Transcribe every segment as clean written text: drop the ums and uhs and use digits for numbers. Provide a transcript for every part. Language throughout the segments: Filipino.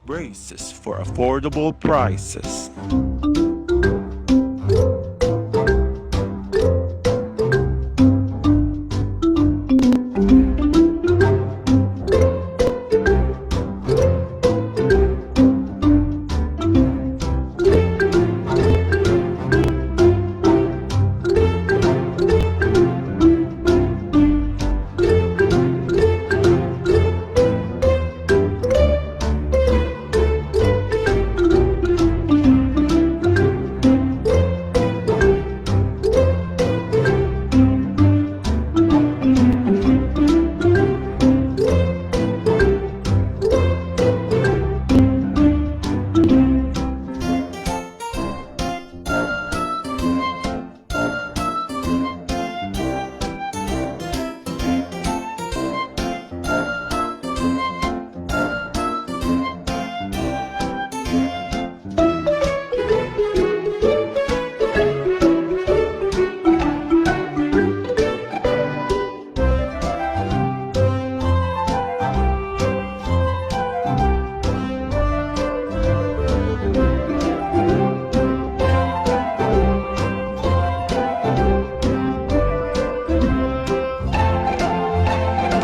Braces for affordable prices.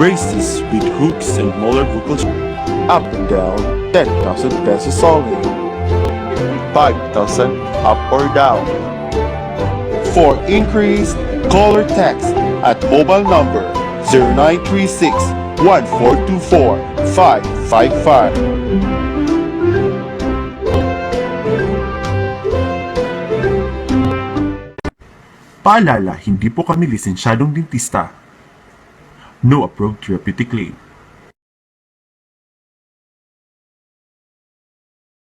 Braces with hooks and molar buccal up and down 10,000 pesos only. 5,000 up or down. For increased, call or text at mobile number 0936 1424 555. Paalala, hindi po kami lisensyadong dentista. No approved therapeutic claim.